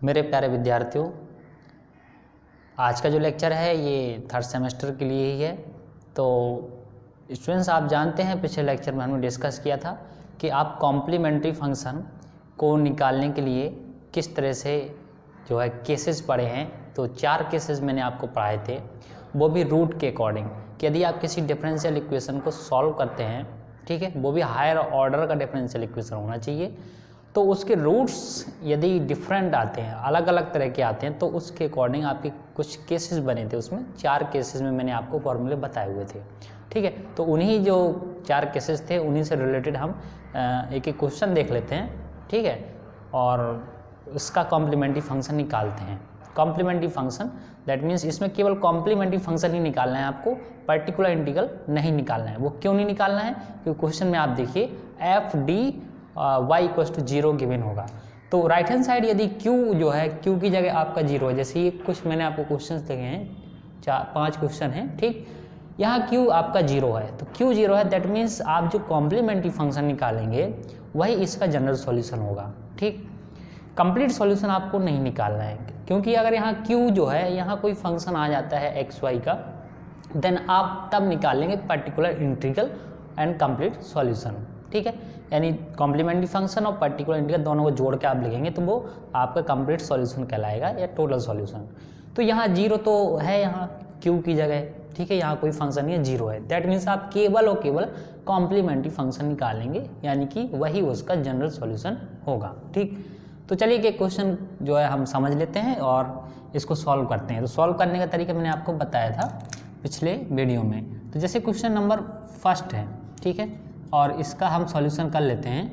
मेरे प्यारे विद्यार्थियों, आज का जो लेक्चर है ये थर्ड सेमेस्टर के लिए ही है। तो स्टूडेंट्स, आप जानते हैं पिछले लेक्चर में हमने डिस्कस किया था कि आप कॉम्प्लीमेंट्री फंक्शन को निकालने के लिए किस तरह से जो है केसेस पढ़े हैं। तो 4 केसेस मैंने आपको पढ़ाए थे, वो भी रूट के अकॉर्डिंग कि यदि आप किसी डिफरेंशियल इक्वेशन को सॉल्व करते हैं, ठीक है, वो भी हायर ऑर्डर का डिफरेंशियल इक्वेशन होना चाहिए, तो उसके रूट्स यदि डिफरेंट आते हैं, अलग अलग तरह के आते हैं, तो उसके अकॉर्डिंग आपके कुछ केसेस बने थे। उसमें 4 केसेस में मैंने आपको फॉर्मूले बताए हुए थे, ठीक है। तो उन्हीं जो 4 केसेस थे उन्हीं से रिलेटेड हम एक एक क्वेश्चन देख लेते हैं, ठीक है, और उसका कॉम्प्लीमेंट्री फंक्शन निकालते हैं। कॉम्प्लीमेंट्री फंक्शन दैट मीन्स इसमें केवल कॉम्प्लीमेंट्री फंक्शन ही निकालना है आपको, पर्टिकुलर इंटीग्रल नहीं निकालना है। वो क्यों नहीं निकालना है? क्योंकि क्वेश्चन में आप देखिए एफ डी y = 0 गिवन होगा। तो राइट हैंड साइड यदि q जो है q की जगह आपका 0 है, जैसे ये कुछ मैंने आपको क्वेश्चंस देखे हैं, 4-5 क्वेश्चन हैं, ठीक। यहाँ q आपका 0 है, तो q 0 है, दैट मीन्स आप जो कॉम्प्लीमेंट्री फंक्शन निकालेंगे वही इसका जनरल सॉल्यूशन होगा, ठीक। कंप्लीट सॉल्यूशन आपको नहीं निकालना है, क्योंकि अगर यहाँ q जो है, यहाँ कोई फंक्शन आ जाता है x y का, देन आप तब निकालेंगे particular integral and complete solution, ठीक है। यानी कॉम्प्लीमेंट्री फंक्शन और पर्टिकुलर इंटीग्रल दोनों को जोड़ के आप लिखेंगे तो वो आपका कंप्लीट सॉल्यूशन कहलाएगा या टोटल सॉल्यूशन। तो यहाँ 0 तो है, यहाँ q की जगह, ठीक है, यहाँ कोई फंक्शन नहीं है, 0 है, दैट मीन्स आप केवल और केवल कॉम्प्लीमेंट्री फंक्शन निकालेंगे, यानी कि वही उसका जनरल सॉल्यूशन होगा, ठीक। तो चलिए एक क्वेश्चन जो है हम समझ लेते हैं और इसको सॉल्व करते हैं। तो सॉल्व करने का तरीका मैंने आपको बताया था पिछले वीडियो में। तो जैसे क्वेश्चन नंबर 1 है, ठीक है, और इसका हम सॉल्यूशन कर लेते हैं।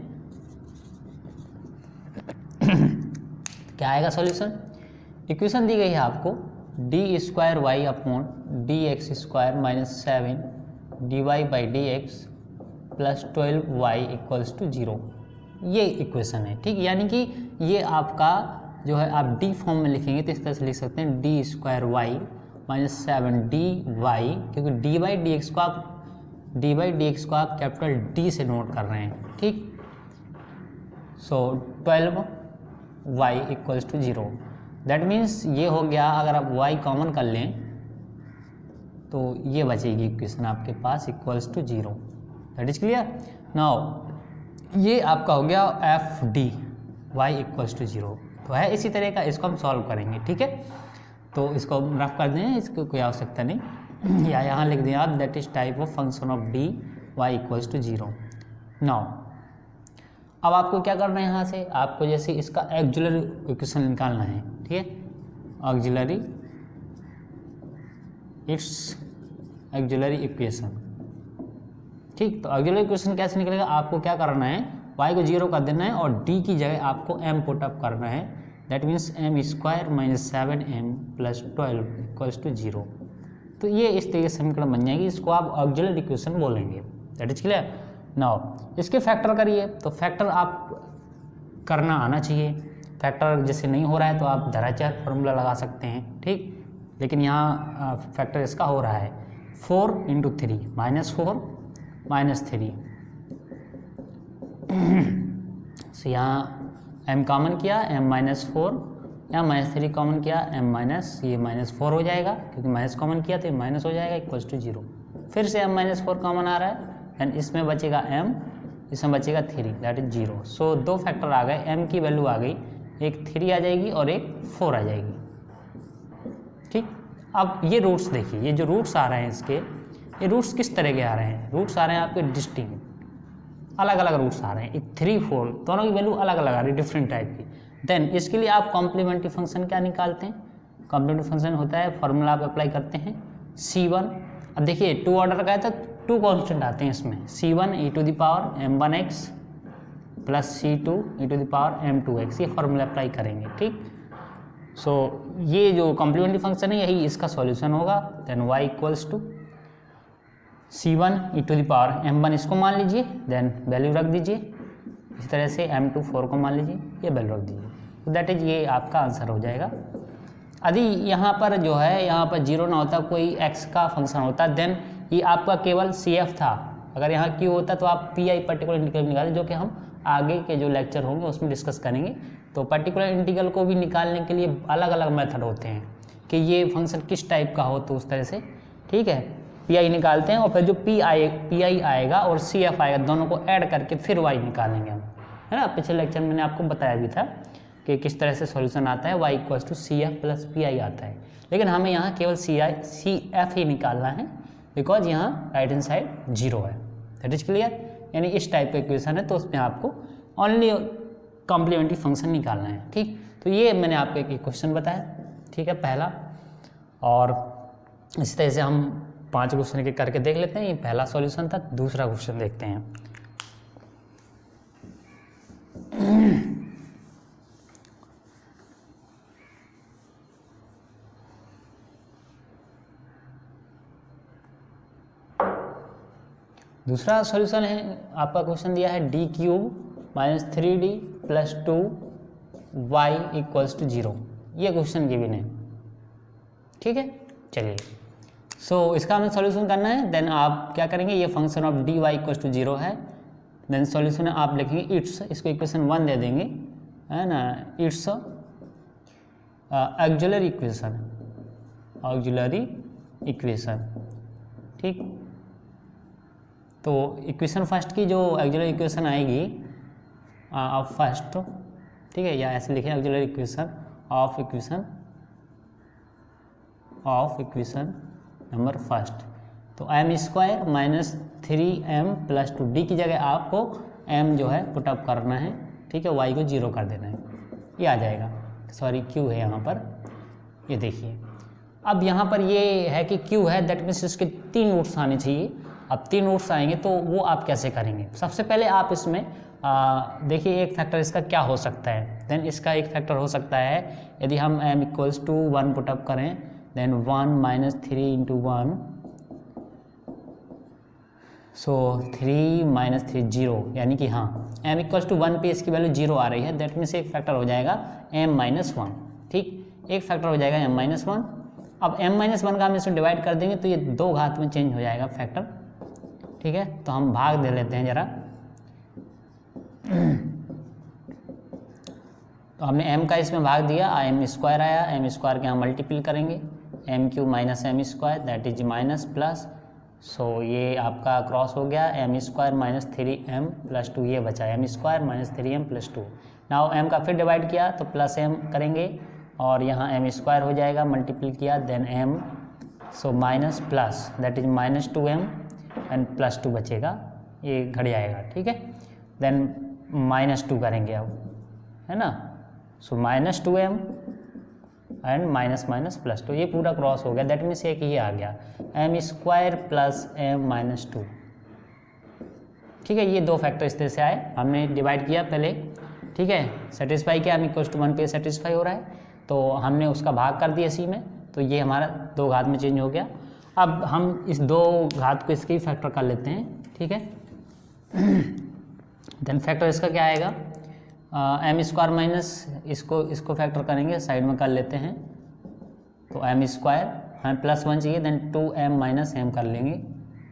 क्या आएगा सॉल्यूशन? इक्वेशन दी गई है आपको d² y upon dx² - 7 dy/dx plus 12y = 0। ये इक्वेशन है, ठीक। यानी कि ये आपका जो है आप डी फॉर्म में लिखेंगे तो इस तरह से लिख सकते हैं d² y - 7 dy, क्योंकि dy/dx को आप कैपिटल D से नोट कर रहे हैं, ठीक। सो 12y = 0, दैट मीन्स ये हो गया। अगर आप y कॉमन कर लें तो ये बचेगी इक्वेशन आपके पास =0। That is clear. नाउ ये आपका हो गया एफ डी y = 0। तो है इसी तरह का, इसको हम सॉल्व करेंगे, ठीक है। तो इसको रफ कर दें, इसको कोई आवश्यकता नहीं, या यहाँ लिख दें आप that is type of function of D y = 0। Now अब आपको क्या करना है, यहाँ से आपको जैसे इसका ऑक्सिलरी इक्वेशन निकालना है, ठीक है, ऑक्सिलरी इक्वेशन, ठीक। तो ऑक्सिलरी इक्वेशन कैसे निकलेगा? आपको क्या करना है, y को 0 कर देना है और d की जगह आपको m पुट अप करना है, दैट मीन्स m² - 7m + 12 = 0। तो ये इस तरीके से समीकरण बन जाएगी, इसको आप ऑक्सिलरी इक्वेशन बोलेंगे। That is clear. नाउ इसके फैक्टर करिए, तो फैक्टर आप करना आना चाहिए। फैक्टर जैसे नहीं हो रहा है तो आप दराचार फार्मूला लगा सकते हैं, ठीक। लेकिन यहाँ फैक्टर इसका हो रहा है 4 × 3 -4 - 3। तो यहाँ m कॉमन किया, m - 4, यहाँ -3 कॉमन किया, ये -4 हो जाएगा, क्योंकि माइनस कॉमन किया तो ये माइनस हो जाएगा =0। फिर से m - 4 कॉमन आ रहा है, एंड इसमें बचेगा m, इसमें बचेगा 3, दैट इज 0। सो 2 फैक्टर आ गए, m की वैल्यू आ गई, एक 3 आ जाएगी और एक 4 आ जाएगी, ठीक। अब ये रूट्स देखिए, ये जो रूट्स आ रहे हैं इसके, ये रूट्स किस तरह के आ रहे हैं? रूट्स आ रहे हैं आपके डिस्टिंक्ट, अलग अलग रूट्स आ रहे हैं, 3, 4 दोनों की वैल्यू अलग अलग आ रही है, डिफरेंट टाइप की। देन इसके लिए आप कॉम्प्लीमेंट्री फंक्शन क्या निकालते हैं? कॉम्प्लीमेंट्री फंक्शन होता है, फॉर्मूला आप अप्लाई करते हैं c1। अब देखिए 2 ऑर्डर का है तो 2 कांस्टेंट आते हैं इसमें, c1 e⁻m1x plus c2 e⁻m2x, ये फॉर्मूला अप्लाई करेंगे, ठीक। सो ये जो कॉम्प्लीमेंट्री फंक्शन है यही इसका सॉल्यूशन होगा। देन y = c1 e⁻m1 इसको मान लीजिए, देन वैल्यू रख दीजिए, इसी तरह से m2 4 को मान लीजिए, ये वैल्यू रख दीजिए। तो दैट इज ये आपका आंसर हो जाएगा। यदि यहाँ पर जो है, यहाँ पर 0 ना होता, कोई x का फंक्शन होता, देन ये आपका केवल CF था। अगर यहाँ Q होता तो आप PI पर्टिकुलर इंटीग्रल निकालें, जो कि हम आगे के जो लेक्चर होंगे उसमें डिस्कस करेंगे। तो पर्टिकुलर इंटीग्रल को भी निकालने के लिए अलग अलग मेथड होते हैं कि ये फंक्शन किस टाइप का हो, तो उस तरह से, ठीक है, पी निकालते हैं और फिर जो पी आई आएगा और सी एफ आएगा, दोनों को ऐड करके फिर वाई निकालेंगे हम, है ना। पिछले लेक्चर में मैंने आपको बताया भी था कि किस तरह से सॉल्यूशन आता है, Y equals to C F plus P I आता है, लेकिन हमें यहाँ केवल सी एफ ही निकालना है, बिकॉज यहाँ राइट हैंड साइड 0 है। That is clear. यानी इस टाइप का इक्वेशन है तो उसमें आपको ओनली कॉम्प्लीमेंट्री फंक्शन निकालना है, ठीक। तो ये मैंने आपको एक क्वेश्चन बताया, ठीक है, पहला। और इसी तरह से हम 5 क्वेश्चन के करके देख लेते हैं। ये पहला सॉल्यूशन था। दूसरा क्वेश्चन देखते हैं। दूसरा सॉल्यूशन है, आपका क्वेश्चन दिया है D cube minus 3d plus 2y equals to 0। ये क्वेश्चन गिवन है, ठीक है। चलिए, सो इसका हमें सॉल्यूशन करना है। देन आप क्या करेंगे, ये function of D Y equals to 0 है। देन सॉल्यूशन आप लिखेंगे इट्स, इसको इक्वेशन 1 दे देंगे, है ना। इट्स ऑक्सिलरी इक्वेशन, ठीक। तो इक्वेशन फर्स्ट की जो ऑक्सिलरी इक्वेशन आएगी फर्स्ट, ठीक है, या ऐसे लिखें auxiliary equation of equation number first. तो m square minus 3m plus 2d की जगह आपको m जो है पुटअप करना है, ठीक है, y को 0 कर देना है, ये आ जाएगा। सॉरी, q है यहाँ पर, ये देखिए। अब यहाँ पर ये है कि q है, दैट मीन्स इसके 3 रूट्स आने चाहिए। अब 3 रूट्स आएंगे तो वो आप कैसे करेंगे। सबसे पहले आप इसमें देखिए एक फैक्टर इसका क्या हो सकता है। देन इसका एक फैक्टर हो सकता है, यदि हम m इक्वल्स टू 1 पुटअप करें, देन 1 माइनस 3 इंटू 1, सो 3 माइनस 3 0, यानी कि हाँ m इक्वल्स टू 1 पे इसकी वैल्यू 0 आ रही है। दैट मीन्स एक फैक्टर हो जाएगा m माइनस 1, ठीक, एक फैक्टर हो जाएगा m माइनस 1। अब m माइनस 1 का हम इसमें डिवाइड कर देंगे तो ये 2 घात में चेंज हो जाएगा फैक्टर, ठीक है। तो हम भाग दे लेते हैं ज़रा। तो हमने m का इसमें भाग दिया, m स्क्वायर आया, m स्क्वायर के हम मल्टीपल करेंगे, m cube minus m square that is minus plus, so ये आपका क्रॉस हो गया, m square minus 3m plus 2 ये बचा, m square minus 3m plus 2। Now m का फिर डिवाइड किया तो प्लस m करेंगे और यहाँ m स्क्वायर हो जाएगा, मल्टीपल किया, then m, so minus plus that is minus 2m and plus 2 बचेगा, ये घट जाएगा, ठीक है। देन माइनस 2 करेंगे अब, है ना। So minus 2m and minus minus plus 2, ये पूरा क्रॉस हो गया। दैट मीन्स एक ये आ गया m square plus m minus 2, ठीक है। ये 2 फैक्टर इस तरह से आए, हमने डिवाइड किया पहले, ठीक है, सेटिस्फाई किया, m इक्वल्स टू 1 पे सेटिस्फाई हो रहा है तो हमने उसका भाग कर दिया सी में, तो ये हमारा 2 घात में चेंज हो गया। अब हम इस 2 घात को इसके फैक्टर कर लेते हैं, ठीक है। देन फैक्टर इसका क्या आएगा, m स्क्वायर माइनस इसको फैक्टर करेंगे, साइड में कर लेते हैं, तो m स्क्वायर हमें प्लस 1 चाहिए, देन 2m माइनस m कर लेंगे,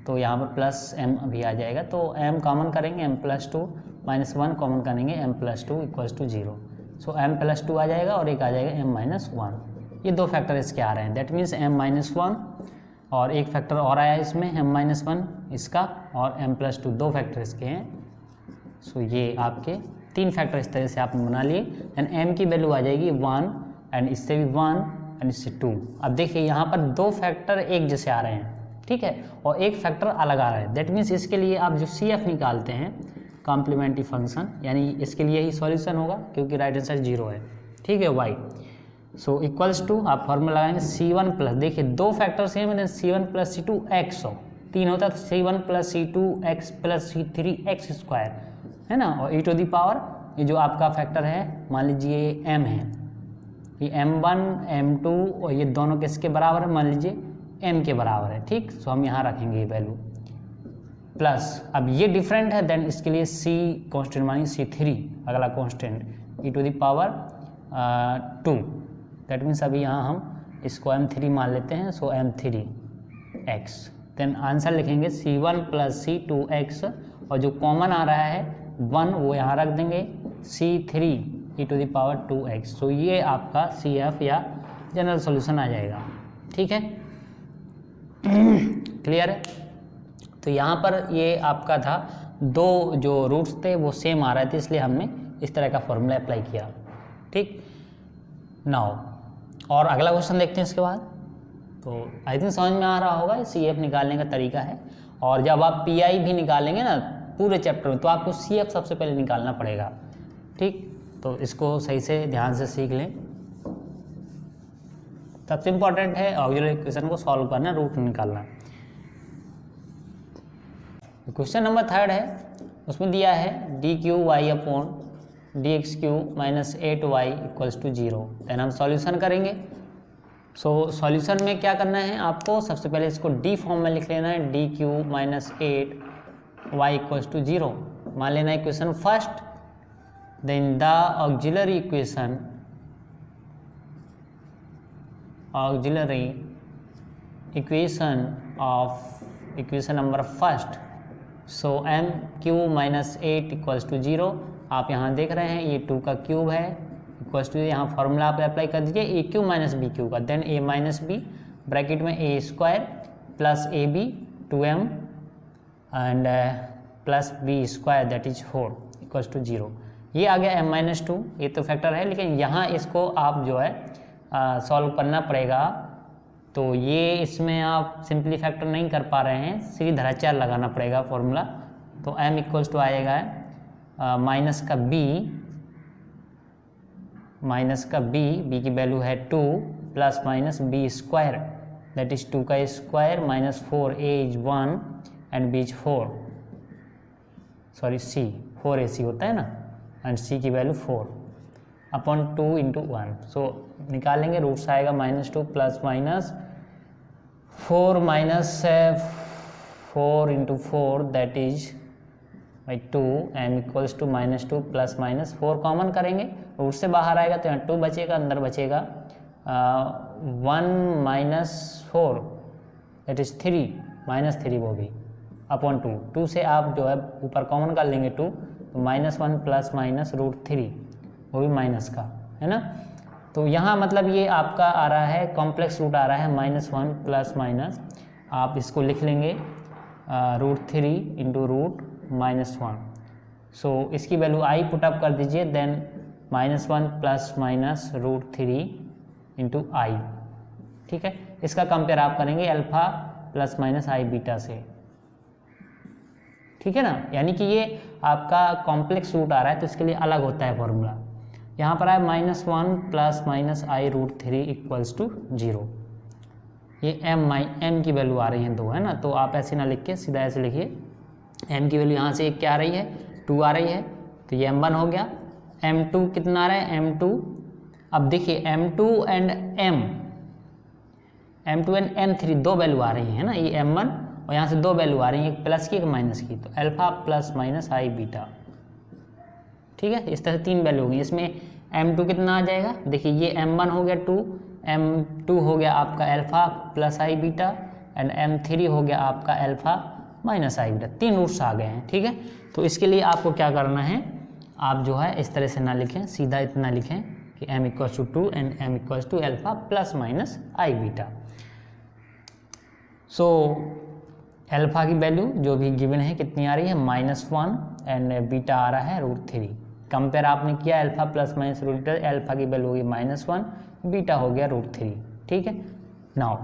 तो यहाँ पर प्लस m अभी आ जाएगा, तो m कॉमन करेंगे, m प्लस 2 माइनस 1 कॉमन करेंगे, m plus 2 equals to 0, so m plus 2 आ जाएगा और एक आ जाएगा m माइनस 1। ये 2 फैक्टर इसके आ रहे हैं, दैट मीन्स m माइनस 1 और एक फैक्टर और आया इसमें m माइनस 1 इसका और m प्लस 2, 2 फैक्टर इसके हैं। सो ये आपके 3 फैक्टर इस तरह से आपने बना लिए। एंड m की वैल्यू आ जाएगी 1 एंड इससे भी 1 एंड इससे 2। अब देखिए यहाँ पर 2 फैक्टर एक जैसे आ रहे हैं, ठीक है, और एक फैक्टर अलग आ रहा है। दैट मीन्स इसके लिए आप जो CF निकालते हैं कॉम्प्लीमेंट्री फंक्शन, यानी इसके लिए ही सॉल्यूशन होगा क्योंकि राइट हैंड साइड 0 है, ठीक है, y। सो इक्वल्स टू आप फॉर्मूला लगाएंगे C1 प्लस, देखिए 2 फैक्टर सेम है, C1 प्लस C2 x, 3 होता है तो C1 plus C2 x plus C3 x square, है ना। और e टू दी पावर ये जो आपका फैक्टर है, मान लीजिए m है, ये m1 m2 और ये दोनों किसके बराबर है, मान लीजिए m के बराबर है, ठीक। सो हम यहाँ रखेंगे ये वैल्यू प्लस, अब ये डिफरेंट है, देन इसके लिए c कॉन्स्टेंट मानिए C3 अगला constant e to the power 2, that means अभी यहाँ हम इसको m3 मान लेते हैं, सो m3x। देन आंसर लिखेंगे C1 प्लस C2x और जो कॉमन आ रहा है 1 वो यहाँ रख देंगे, C3 2x। तो ये आपका CF या जनरल सॉल्यूशन आ जाएगा। ठीक है, क्लियर है। तो यहाँ पर ये आपका था, दो जो रूट्स थे वो सेम आ रहे थे, इसलिए हमने इस तरह का फॉर्मूला अप्लाई किया। ठीक, नाउ और अगला क्वेश्चन देखते हैं इसके बाद। तो आई थिंक समझ में आ रहा होगा, CF निकालने का तरीका है। और जब आप PI भी निकालेंगे ना पूरे चैप्टर में, तो आपको CF सबसे पहले निकालना पड़ेगा। ठीक, तो इसको सही से ध्यान से सीख लें। सबसे इम्पॉर्टेंट है ऑक्सिलरी इक्वेशन को सॉल्व करना, रूट निकालना। क्वेश्चन नंबर 3 है, उसमें दिया है dqy/dx³ - 8y = 0। देन हम सॉल्यूशन करेंगे। सो सॉल्यूशन में क्या करना है आपको, सबसे पहले इसको डी फॉर्म में लिख लेना है, dq - 8y = 0 मान लेना है equation first. Then the auxiliary equation of equation number first. So mq - 8 = 0। आप यहाँ देख रहे हैं ये 2 का क्यूब है, इक्वल्स टू यहाँ फॉर्मूला आप अप्लाई कर दीजिए AQ - BQ का। देन A - B ब्रैकेट में A² + AB 2m and plus B² that is 4 = 0। ये आ गया m - 2, ये तो फैक्टर है, लेकिन यहाँ इसको आप जो है सॉल्व करना पड़ेगा। तो ये इसमें आप सिंपली फैक्टर नहीं कर पा रहे हैं, सीधाचार लगाना पड़ेगा फॉर्मूला। तो m = आएगा b की वैल्यू है 2 + B² दैट इज 2 का square - 4a is 1 and b is 4, sorry c 4ac होता है ना, एंड c की वैल्यू 4/2 × 1। सो निकालेंगे, रूट्स आएगा -2 + -4 -4 × 4 दैट इज 2 m = -2 + -4 कॉमन करेंगे, रूट से बाहर आएगा तो यहाँ 2 बचेगा, अंदर बचेगा 1 - 4 दैट इज 3 -3 वो भी /2। 2 से आप जो है ऊपर कॉमन कर लेंगे 2, तो -1 ± √3 वो भी माइनस का है ना। तो यहाँ मतलब ये आपका आ रहा है कॉम्प्लेक्स रूट आ रहा है -1 ± आप इसको लिख लेंगे √3 × √-1। सो इसकी वैल्यू I पुट अप कर दीजिए, देन -1 ± √3 × I। ठीक है, इसका कंपेयर आप करेंगे अल्फा ± I बीटा से। ठीक है ना, यानी कि ये आपका कॉम्प्लेक्स रूट आ रहा है तो इसके लिए अलग होता है फॉर्मूला। यहाँ पर आए -1 ± I √3 = 0। ये m की वैल्यू आ रही है 2 है ना, तो आप ऐसे ना लिख के सीधा ऐसे लिखिए, m की वैल्यू यहाँ से क्या आ रही है 2 आ रही है, तो ये m1 हो गया। m2 कितना आ रहा है m2, अब देखिए m2 एंड m3 दो वैल्यू आ रही है ना, ये m1 और यहाँ से दो वैल्यू आ रही है, एक प्लस की एक माइनस की, तो अल्फा ± I बीटा। ठीक है, इस तरह से 3 वैल्यू होगी। इसमें m2 कितना आ जाएगा, देखिए ये m1 हो गया 2, m2 हो गया आपका alpha + I beta, and m3 हो गया आपका अल्फा -I बीटा। 3 रूट्स आ गए हैं। ठीक है, तो इसके लिए आपको क्या करना है, आप जो है इस तरह से ना लिखें, सीधा इतना लिखें कि m = 2 and m = alpha ± I beta. So alpha की वैल्यू जो भी गिवन है कितनी आ रही है -1 एंड बीटा आ रहा है √3। कंपेयर आपने किया अल्फा ± √3, अल्फा की वैल्यू होगी -1, बीटा हो गया √3। ठीक है, नाउ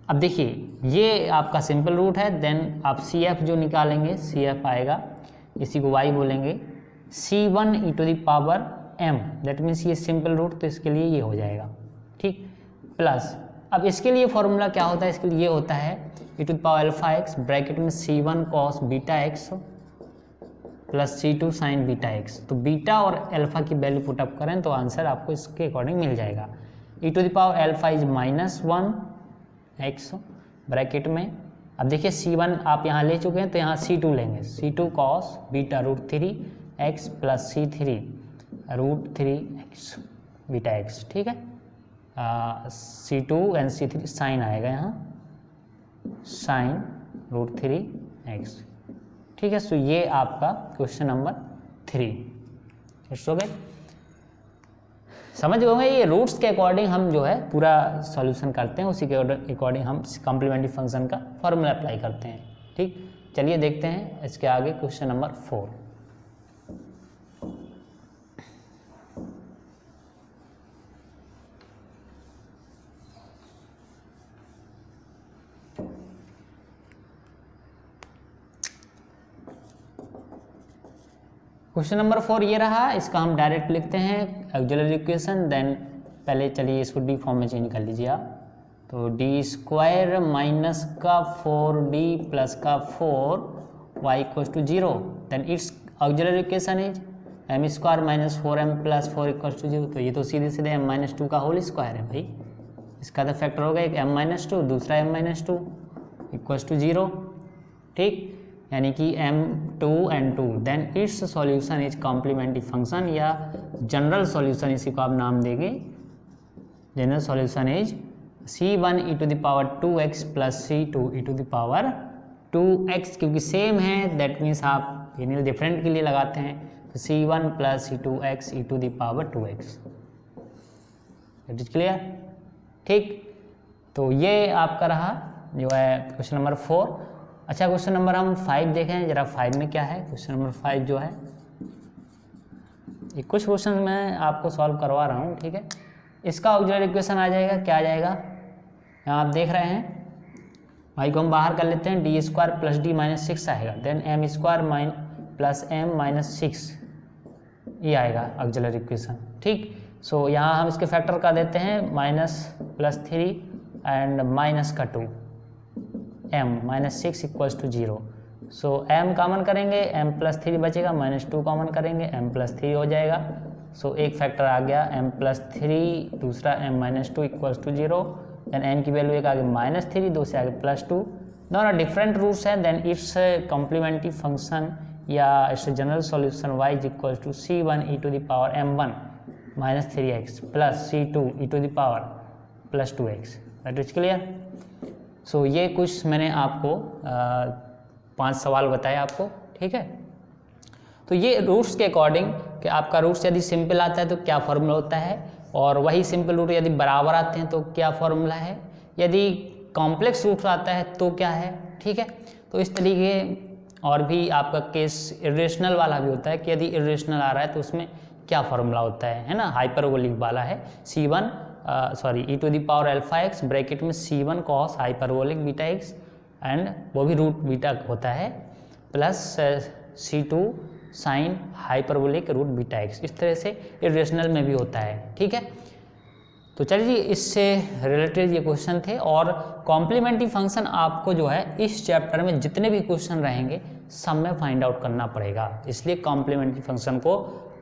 अब देखिए ये आपका सिंपल रूट है, देन आप CF जो निकालेंगे, CF आएगा, इसी को y बोलेंगे, C1 e⁻m दैट मीन्स ये सिंपल रूट, तो इसके लिए ये हो जाएगा। ठीक, प्लस अब इसके लिए फॉर्मूला क्या होता है, इसके लिए ये होता है e⁻⁴x ब्रैकेट में C1 cos βx + C2 sin βx। तो बीटा और अल्फा की वैल्यू पुटअप करें तो आंसर आपको इसके अकॉर्डिंग मिल जाएगा। e⁻⁴ इज -1x ब्रैकेट में, अब देखिए C1 आप यहाँ ले चुके हैं तो यहाँ C2 लेंगे, C2 cos beta √3x + C3 √3x beta x। ठीक है, C2 एंड C3 साइन आएगा यहाँ, साइन √3x। ठीक है, सो ये आपका क्वेश्चन नंबर 3 इट्स ओके। समझ गए होंगे, ये रूट्स के अकॉर्डिंग हम जो है पूरा सॉल्यूशन करते हैं, उसी के अकॉर्डिंग हम कॉम्प्लीमेंट्री फंक्शन का फॉर्मूला अप्लाई करते हैं। ठीक, चलिए देखते हैं इसके आगे क्वेश्चन नंबर 4। क्वेश्चन नंबर 4 ये रहा, इसका हम डायरेक्ट लिखते हैं ऑक्सिलरी इक्वेशन। देन पहले चलिए इसको डी फॉर्म में चेंज कर लीजिए आप। तो डी स्क्वायर माइनस का 4d प्लस का 4y equals to 0, then its auxiliary equation is M square minus 4m plus 4 equals to 0। तो ये तो सीधे सीधे m माइनस 2 का होल स्क्वायर है भाई, इसका तो फैक्टर होगा एक m माइनस 2, दूसरा m माइनस 2 इक्वल्स टू 0। ठीक, यानी कि m2 and 2, then its solution is complementary function या जनरल सॉल्यूशन, इसी को आप नाम देंगे general solution is c1 e to the power 2x plus c2 e to the power 2x, क्योंकि सेम है दैट मीन्स आप इन्हें डिफरेंट के लिए लगाते हैं, तो c1 plus c2x e to the power 2x। It is clear? ठीक, तो ये आपका रहा जो है क्वेश्चन नंबर 4। अच्छा, क्वेश्चन नंबर हम 5 देखें जरा, 5 में क्या है। क्वेश्चन नंबर 5 जो है, ये कुछ क्वेश्चन मैं आपको सॉल्व करवा रहा हूँ, ठीक है। इसका ऑक्सिलरी इक्वेशन आ जाएगा, क्या आ जाएगा, यहाँ आप देख रहे हैं, y को हम बाहर कर लेते हैं, D square plus D minus 6 आएगा, then M square plus M minus 6, ये आएगा ऑक्सिलरी इक्वेशन। ठीक, सो यहाँ हम इसके फैक्टर का देते हैं माइनस प्लस 3 एंड माइनस का 2, m minus 6 equals to 0। So m common करेंगे, m प्लस 3 बचेगा, माइनस 2 कॉमन करेंगे, m प्लस 3 हो जाएगा। सो एक फैक्टर आ गया m प्लस 3, दूसरा m minus 2 equals to 0, then m की वैल्यू एक आगे माइनस 3, दो से आगे प्लस 2, दोनों डिफरेंट रूट्स हैं। देन इट्स कॉम्प्लीमेंट्री फंक्शन या its general solution y is equals to c1 e to the power m1 minus 3x plus c2 e to the power plus 2x। That is clear? So ये कुछ मैंने आपको 5 सवाल बताए आपको, ठीक है। तो ये रूट्स के अकॉर्डिंग कि आपका रूट्स यदि सिंपल आता है तो क्या फॉर्मूला होता है, और वही सिंपल रूट यदि बराबर आते हैं तो क्या फॉर्मूला है, यदि कॉम्प्लेक्स रूट आता है तो क्या है, ठीक है। तो इस तरीके और भी आपका केस इरेशनल वाला भी होता है कि यदि इरेशनल आ रहा है तो उसमें क्या फॉर्मूला होता है ना। हाइपरबोलिक वाला है c1 e to the power alpha X bracket में c1 cos hyperbolic beta X, and वो भी रूट बीटा होता है, plus c2 sine hyperbolic root beta X. इस तरह से इरेशनल में भी होता है, ठीक है। तो चलिए इससे रिलेटेड ये क्वेश्चन थे, और कॉम्प्लीमेंट्री फंक्शन आपको जो है इस चैप्टर में जितने भी क्वेश्चन रहेंगे सब में फाइंड आउट करना पड़ेगा, इसलिए कॉम्प्लीमेंट्री फंक्शन को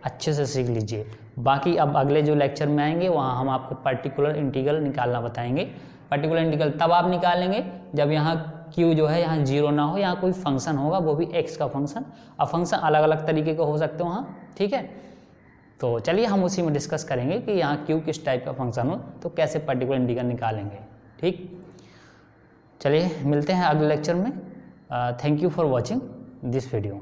अच्छे से सीख लीजिए। बाकी अब अगले जो लेक्चर में आएंगे वहाँ हम आपको पर्टिकुलर इंटीग्रल निकालना बताएंगे। पर्टिकुलर इंटीग्रल तब आप निकालेंगे जब यहाँ q जो है यहाँ 0 ना हो, यहाँ कोई फंक्शन होगा वो भी x का फंक्शन। अब फंक्शन अलग अलग तरीके के हो सकते हो वहाँ, ठीक है। तो चलिए हम उसी में डिस्कस करेंगे कि यहाँ q किस टाइप का फंक्शन हो तो कैसे पर्टिकुलर इंटीग्रल निकालेंगे, ठीक। चलिए मिलते हैं अगले लेक्चर में। Thank you for watching this video.